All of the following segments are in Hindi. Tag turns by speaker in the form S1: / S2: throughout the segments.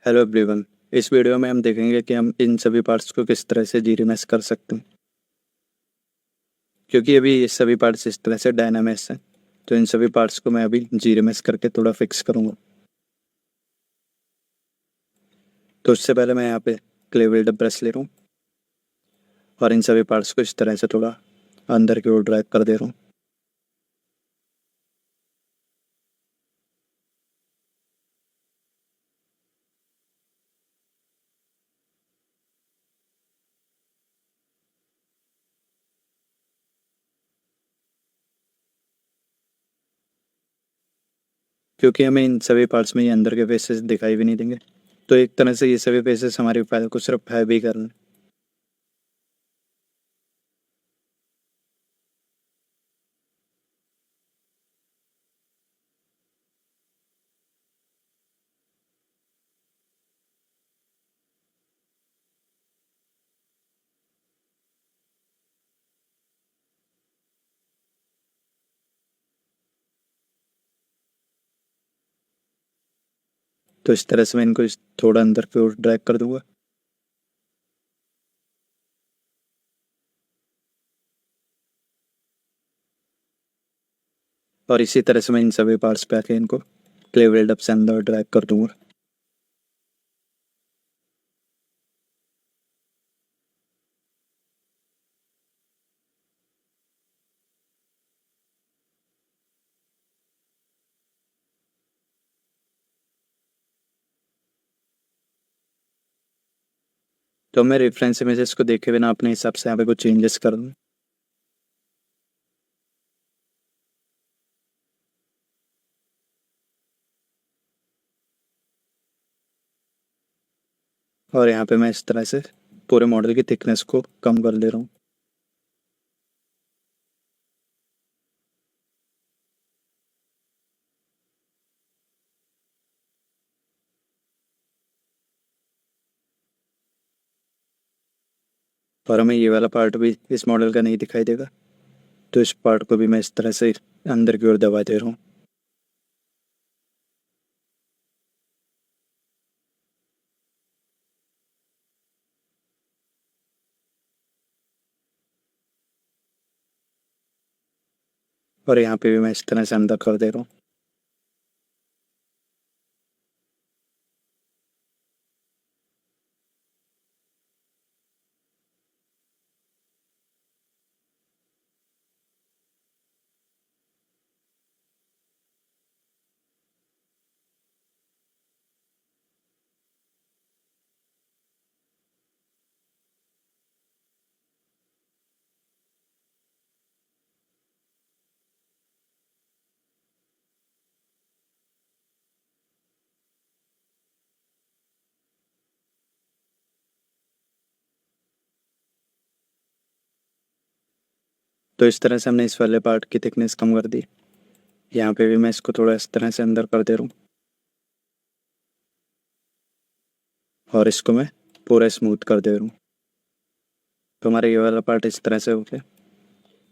S1: Hello everyone. इस वीडियो में हम देखेंगे कि हम इन सभी पार्ट्स को किस तरह से जीरीमेश कर सकते हैं, क्योंकि अभी ये सभी पार्ट्स इस तरह से डायनामेश हैं। तो इन सभी पार्ट्स को मैं अभी जीरीमेश करके थोड़ा फिक्स करूँगा। तो उससे पहले मैं यहाँ पे क्ले बिल्डर ब्रश ले रहा हूँ और इन सभी पार्ट्स को इस तरह से थोड़ा अंदर की ओर ड्रैग कर दे रहा हूँ। क्योंकि हमें इन सभी पार्ट्स में ये अंदर के फेसेस दिखाई भी नहीं देंगे, तो एक तरह से ये सभी फेसेस हमारी फाइल को सिर्फ हैवी कर लें। तो इस तरह से मैं इनको थोड़ा अंदर की ओर ड्रैग कर दूंगा। और इसी तरह से मैं इन सभी पार्ट्स पे आके इनको क्ले बिल्डअप से अंदर ड्रैग कर दूंगा। तो मैं रेफरेंस इमेजेस को देखे बिना अपने हिसाब से यहाँ पे कुछ चेंजेस कर दूँ। और यहाँ पे मैं इस तरह से पूरे मॉडल की थिकनेस को कम कर दे रहा हूँ। और हमें ये वाला पार्ट भी इस मॉडल का नहीं दिखाई देगा, तो इस पार्ट को भी मैं इस तरह से अंदर की ओर दबा दे रहा हूँ। और यहाँ पे भी मैं इस तरह से अंदर कर दे रहा हूँ। तो इस तरह से हमने इस वाले पार्ट की थिकनेस कम कर दी। यहाँ पे भी मैं इसको थोड़ा इस तरह से अंदर कर दे रहा हूँ और इसको मैं पूरा स्मूथ कर दे रहा हूँ। तो हमारा ये वाला पार्ट इस तरह से हो गया।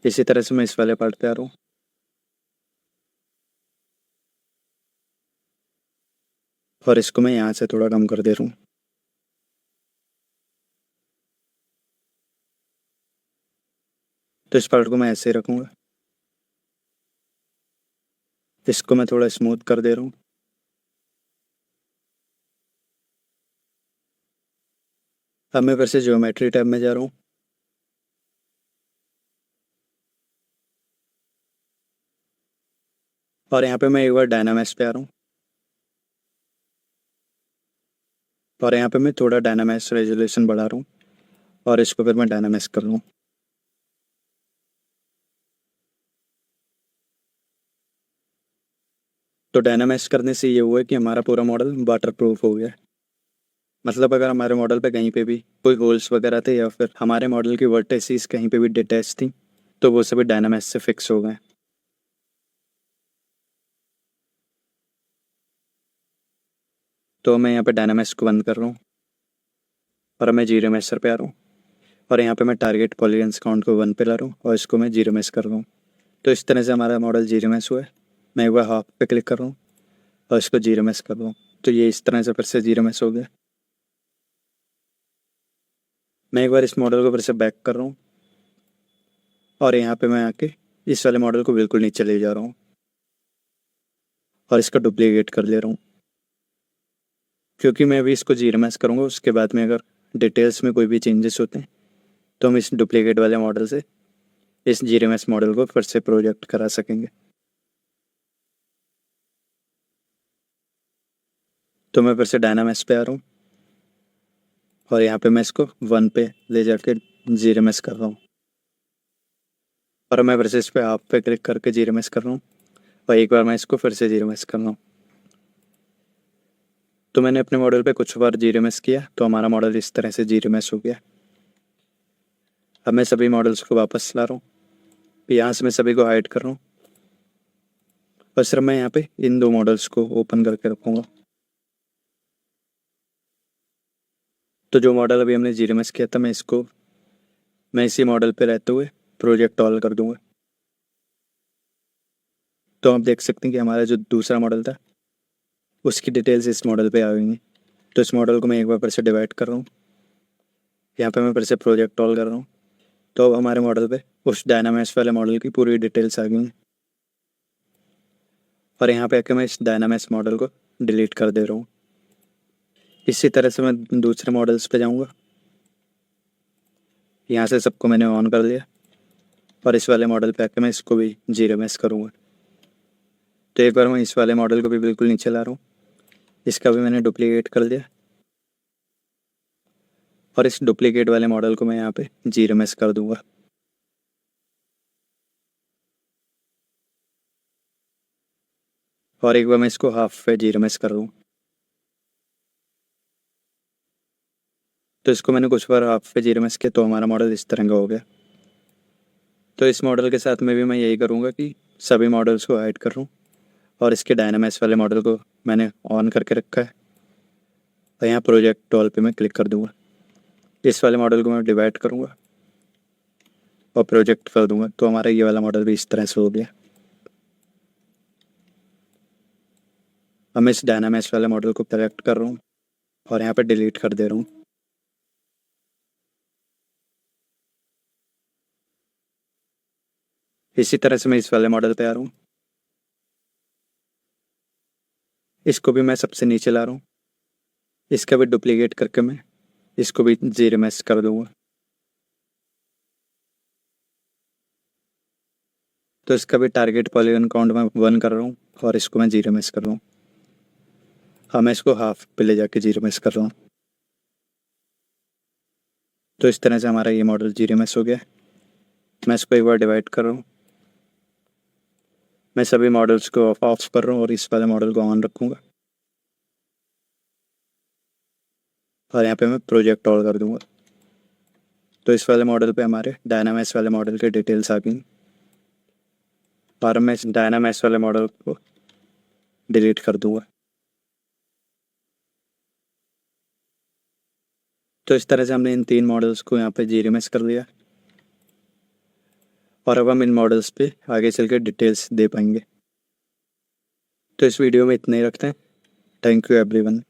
S1: इसी तरह से मैं इस वाले पार्ट पे आ रहा हूँ और इसको मैं यहाँ से थोड़ा कम कर दे रहा हूँ। तो इस पार्ट को मैं ऐसे ही रखूँगा। इसको मैं थोड़ा स्मूथ कर दे रहा हूँ। अब मैं फिर से ज्योमेट्री टैब में जा रहा हूँ और यहाँ पे मैं एक बार डायनामेश पे आ रहा हूँ और यहाँ पे मैं थोड़ा डायनामेश रेजोल्यूशन बढ़ा रहा हूँ और इसको फिर मैं डायनामेश कर रहा हूँ। तो डायनामेश करने से ये हुआ है कि हमारा पूरा मॉडल वाटर प्रूफ हो गया है। मतलब अगर हमारे मॉडल पे कहीं पे भी कोई होल्स वगैरह थे या फिर हमारे मॉडल की वर्टिसेस कहीं पे भी डिटैच थी, तो वो सभी डायनामेश से फिक्स हो गए। तो मैं यहाँ पे डायनामेश को बंद कर रहा हूँ और मैं जीरो मैशर पे आ रहा हूँ और यहाँ पे मैं टारगेट पॉलीगन्स काउंट को 1 पे ला रहा हूँ और इसको मैं जीरो मैश कर रहा हूँ। तो इस तरह से हमारा मॉडल जीरो मैश हुआ है। मैं एक बार हाफ पे क्लिक कर रहा हूँ और इसको जीरो मैश कर रहा हूँ। तो ये इस तरह से फिर से GRMS हो गया। मैं एक बार इस मॉडल को फिर से बैक कर रहा हूँ और यहाँ पे मैं आके इस वाले मॉडल को बिल्कुल नीचे ले जा रहा हूँ और इसका डुप्लीकेट कर ले रहा हूँ, क्योंकि मैं अभी इसको GRMS करूँगा। उसके बाद में अगर डिटेल्स में कोई भी चेंजेस होते हैं तो हम इस डुप्लीकेट वाले मॉडल से इस GRMS मॉडल को फिर से प्रोजेक्ट करा सकेंगे। तो मैं फिर से डायनामेस पे आ रहा हूँ और यहाँ पे मैं इसको 1 पे ले जाके GRMS कर रहा हूँ और मैं फिर से इस पे हाफ पे क्लिक करके GRMS कर रहा हूँ और एक बार मैं इसको फिर से GRMS कर रहा हूँ। तो मैंने अपने मॉडल पे कुछ बार GRMS किया तो हमारा मॉडल इस तरह से GRMS हो गया। अब मैं सभी मॉडल्स को वापस ला रहा हूँ, यहाँ से मैं सभी को हाइड कर रहा हूँ और सिर्फ मैं यहाँ पे इन 2 मॉडल्स को ओपन करके रखूँगा। तो जो मॉडल अभी हमने GRMS किया था मैं इसी मॉडल पे रहते हुए प्रोजेक्ट ऑल कर दूंगा। तो आप देख सकते हैं कि हमारा जो दूसरा मॉडल था उसकी डिटेल्स इस मॉडल पे आ गई हैं। तो इस मॉडल को मैं एक बार फिर से डिवाइड कर रहा हूँ, यहाँ पे मैं फिर से प्रोजेक्ट ऑल कर रहा हूँ। तो अब हमारे मॉडल पे उस डायनामेस वाले मॉडल की पूरी डिटेल्स आ गई हैं और यहाँ पे आके मैं इस डायनामेस मॉडल को डिलीट कर दे रहा हूँ। इसी तरह से मैं दूसरे मॉडल्स पे जाऊँगा, यहाँ से सबको मैंने ऑन कर लिया और इस वाले मॉडल पे आके मैं इसको भी GRMS करूँगा। तो एक बार मैं इस वाले मॉडल को भी बिल्कुल नीचे ला रहा हूँ, इसका भी मैंने डुप्लीकेट कर दिया और इस डुप्लीकेट वाले मॉडल को मैं यहाँ पे GRMS कर दूंगा। और एक बार मैं इसको हाफ पे GRMS कर दूँ। तो इसको मैंने कुछ बार हाफ पे GRMS किया तो हमारा मॉडल इस तरह का हो गया। तो इस मॉडल के साथ में भी मैं यही करूँगा कि सभी मॉडल्स को हाइड कर लूँ और इसके डायनामेस वाले मॉडल को मैंने ऑन करके रखा है और यहाँ प्रोजेक्ट ऑल पे मैं क्लिक कर दूँगा। इस वाले मॉडल को मैं डिवाइड करूँगा और प्रोजेक्ट कर दूँगा। तो हमारा ये वाला मॉडल भी इस तरह से हो गया। अब मैं इस डायनामेस वाले मॉडल को सेलेक्ट कर रहा हूँ और यहाँ पे डिलीट कर दे रहा हूँ। इसी तरह से मैं इस वाले मॉडल पे आ रहा हूँ, इसको भी मैं सबसे नीचे ला रहा हूँ, इसका भी डुप्लीकेट करके मैं इसको भी GRMS कर दूँगा। तो इसका भी टारगेट पॉलीगन काउंट में 1 कर रहा हूँ और इसको मैं GRMS कर रहा हूँ। हाँ, मैं इसको हाफ पे ले जाके GRMS कर रहा हूँ। तो इस तरह से हमारा ये मॉडल GRMS हो गया। मैं इसको एक बार डिवाइड कर रहा हूँ, मैं सभी मॉडल्स को ऑफ कर रहा हूँ और इस वाले मॉडल को ऑन रखूँगा और यहाँ पे मैं प्रोजेक्ट ऑल कर दूँगा। तो इस वाले मॉडल पे हमारे डायनामेस वाले मॉडल के डिटेल्स आ गई और मैं इस डायनामेस वाले मॉडल को डिलीट कर दूँगा। तो इस तरह से हमने इन 3 मॉडल्स को यहाँ पे GRMS कर दिया और अब हम इन मॉडल्स पे आगे चल के डिटेल्स दे पाएंगे। तो इस वीडियो में इतना ही रखते हैं। Thank you everyone.